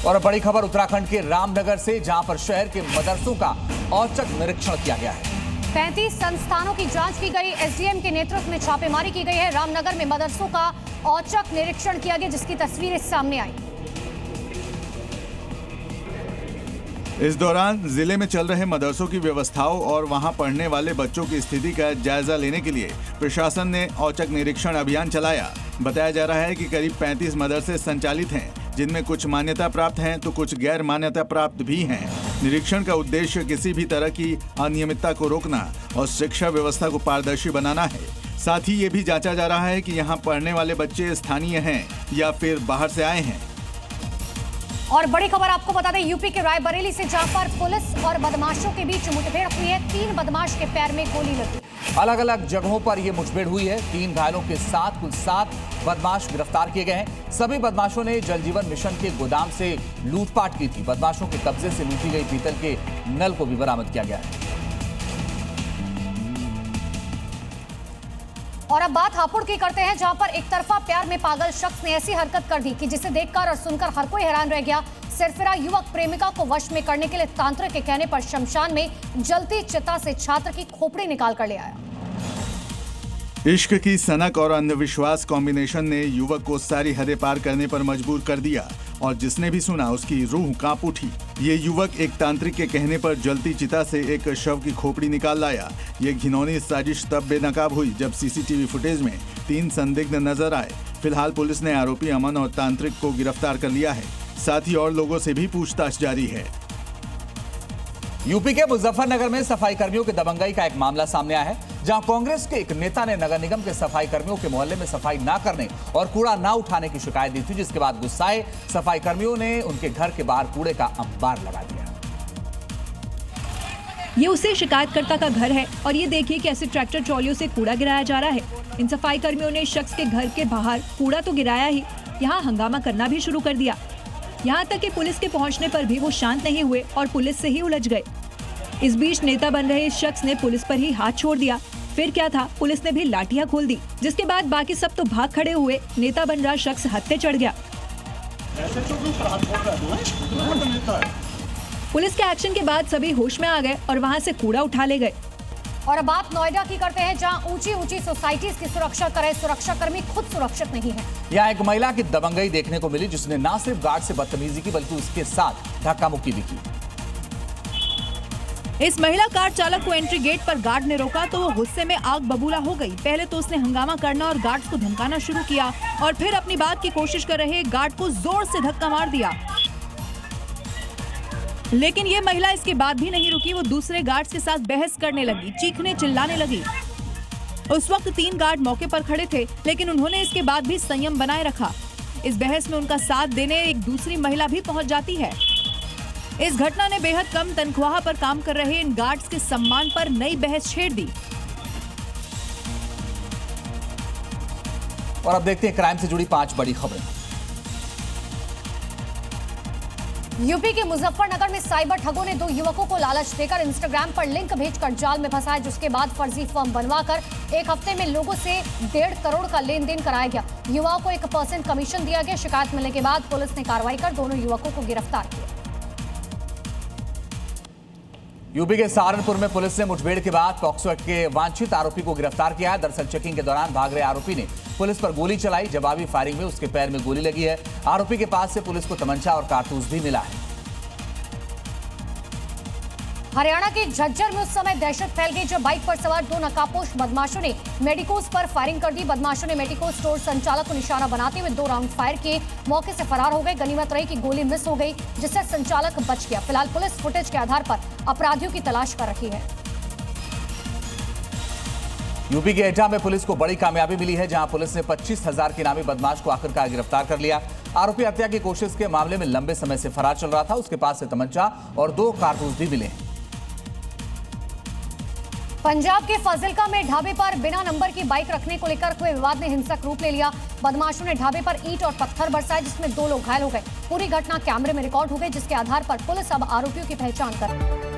और बड़ी खबर उत्तराखंड के रामनगर से, जहां पर शहर के मदरसों का औचक निरीक्षण किया गया है। 35 संस्थानों की जांच की गई। एसडीएम के नेतृत्व में छापेमारी की गई है। रामनगर में मदरसों का औचक निरीक्षण किया गया, जिसकी तस्वीरें सामने आई। इस दौरान जिले में चल रहे मदरसों की व्यवस्थाओं और वहां पढ़ने वाले बच्चों की स्थिति का जायजा लेने के लिए प्रशासन ने औचक निरीक्षण अभियान चलाया। बताया जा रहा है कि करीब 35 मदरसे संचालित हैं, जिनमें कुछ मान्यता प्राप्त हैं तो कुछ गैर मान्यता प्राप्त भी हैं। निरीक्षण का उद्देश्य किसी भी तरह की अनियमितता को रोकना और शिक्षा व्यवस्था को पारदर्शी बनाना है। साथ ही ये भी जांचा जा रहा है कि यहाँ पढ़ने वाले बच्चे स्थानीय हैं या फिर बाहर से आए हैं। और बड़ी खबर आपको बता दें, यूपी के रायबरेली से, जहां पर पुलिस और बदमाशों के बीच मुठभेड़ हुई है। 3 बदमाश के पैर में गोली लगी। अलग अलग जगहों पर यह मुठभेड़ हुई है। 3 घायलों के साथ कुल 7 बदमाश गिरफ्तार किए गए हैं। सभी बदमाशों ने जल जीवन मिशन के गोदाम से लूटपाट की थी। बदमाशों के कब्जे से लूटी गई पीतल के नल को भी बरामद किया गया है। और अब बात हापुड़ की करते हैं, जहां पर एक तरफा प्यार में पागल शख्स ने ऐसी हरकत कर दी कि जिसे देखकर और सुनकर हर कोई हैरान रह गया। सिरफिरा युवक प्रेमिका को वश में करने के लिए तांत्रिक के कहने पर शमशान में जलती चिता से छात्र की खोपड़ी निकाल कर ले आया। इश्क की सनक और अंधविश्वास कॉम्बिनेशन ने युवक को सारी हदें पार करने पर मजबूर कर दिया और जिसने भी सुना उसकी रूह कांप उठी। ये युवक एक तांत्रिक के कहने पर जलती चिता से एक शव की खोपड़ी निकाल लाया। ये घिनौनी साजिश तब बेनकाब हुई जब सीसीटीवी फुटेज में 3 संदिग्ध नजर आए। फिलहाल पुलिस ने आरोपी अमन और तांत्रिक को गिरफ्तार कर लिया है। साथ ही और लोगों से भी पूछताछ जारी है। यूपी के मुजफ्फरनगर में सफाई कर्मियों के दबंगई का एक मामला सामने आया है, जहां कांग्रेस के एक नेता ने नगर निगम के सफाई कर्मियों के मोहल्ले में सफाई ना करने और कूड़ा ना उठाने की शिकायत दी थी, जिसके बाद गुस्साए सफाई कर्मियों ने उनके घर के बाहर कूड़े का अंबार लगा दिया। ये उसे शिकायतकर्ता का घर है और ये देखिए कैसे ट्रैक्टर ट्रॉलियों से कूड़ा गिराया जा रहा है। इन सफाई कर्मियों ने शख्स के घर के बाहर कूड़ा तो गिराया ही, यहाँ हंगामा करना भी शुरू कर दिया। यहाँ तक कि पुलिस के पहुँचने पर भी वो शांत नहीं हुए और पुलिस से ही उलझ गए। इस बीच नेता बन रहे इस शख्स ने पुलिस पर ही हाथ छोड़ दिया। फिर क्या था, पुलिस ने भी लाठियां खोल दी, जिसके बाद बाकी सब तो भाग खड़े हुए। नेता बन रहा शख्स हद पे चढ़ गया। पुलिस के एक्शन के बाद सभी होश में आ गए और वहां से कूड़ा उठा ले गए। और अब बात नोएडा की करते हैं, जहां ऊंची ऊंची सोसाइटीज की सुरक्षा करे सुरक्षाकर्मी खुद सुरक्षित नहीं है। यहाँ एक महिला की दबंगई देखने को मिली, जिसने न सिर्फ गार्ड से बदतमीजी की बल्कि उसके साथ धक्का मुक्की भी की। इस महिला कार चालक को एंट्री गेट पर गार्ड ने रोका तो वो गुस्से में आग बबूला हो गई। पहले तो उसने हंगामा करना और गार्ड्स को धमकाना शुरू किया और फिर अपनी बात की कोशिश कर रहे गार्ड को जोर से धक्का मार दिया। लेकिन ये महिला इसके बाद भी नहीं रुकी। वो दूसरे गार्ड्स के साथ बहस करने लगी, चीखने चिल्लाने लगी। उस वक्त 3 गार्ड मौके पर खड़े थे, लेकिन उन्होंने इसके बाद भी संयम बनाए रखा। इस बहस में उनका साथ देने एक दूसरी महिला भी पहुंच जाती है। इस घटना ने बेहद कम तनख्वाह पर काम कर रहे इन गार्ड्स के सम्मान पर नई बहस छेड़ दी। और अब देखते हैं क्राइम से जुड़ी 5 बड़ी खबरें। यूपी के मुजफ्फरनगर में साइबर ठगों ने 2 युवकों को लालच देकर इंस्टाग्राम पर लिंक भेजकर जाल में फंसाया, जिसके बाद फर्जी फॉर्म बनवाकर 1 हफ्ते में लोगों से 1.5 करोड़ का लेन देन कराया गया। युवाओं को 1% कमीशन दिया गया। शिकायत मिलने के बाद पुलिस ने कार्रवाई कर दोनों युवकों को गिरफ्तार किया। यूपी के सहारनपुर में पुलिस ने मुठभेड़ के बाद पॉक्सो एक्ट के वांछित आरोपी को गिरफ्तार किया है। दरअसल चेकिंग के दौरान भाग रहे आरोपी ने पुलिस पर गोली चलाई। जवाबी फायरिंग में उसके पैर में गोली लगी है। आरोपी के पास से पुलिस को तमंचा और कारतूस भी मिला है। हरियाणा के झज्जर में उस समय दहशत फैल गई जब बाइक पर सवार 2 नकाबपोश बदमाशों ने मेडिकोज पर फायरिंग कर दी। बदमाशों ने मेडिकोज स्टोर संचालक को निशाना बनाते हुए 2 राउंड फायर किए। मौके से फरार हो गए। गनीमत रही कि गोली मिस हो गई, जिससे संचालक बच गया। फिलहाल पुलिस फुटेज के आधार पर अपराधियों की तलाश कर रही है। यूपी के एटा में पुलिस को बड़ी कामयाबी मिली है, जहां पुलिस ने 25,000 के इनामी बदमाश को आखिरकार गिरफ्तार कर लिया। आरोपी हत्या की कोशिश के मामले में लंबे समय से फरार चल रहा था। उसके पास से तमंचा और 2 कारतूस भी मिले हैं। पंजाब के फाजिलका में ढाबे पर बिना नंबर की बाइक रखने को लेकर हुए विवाद ने हिंसक रूप ले लिया। बदमाशों ने ढाबे पर ईंट और पत्थर बरसाए, जिसमें 2 लोग घायल हो गए। पूरी घटना कैमरे में रिकॉर्ड हो गई, जिसके आधार पर पुलिस अब आरोपियों की पहचान कर रही है।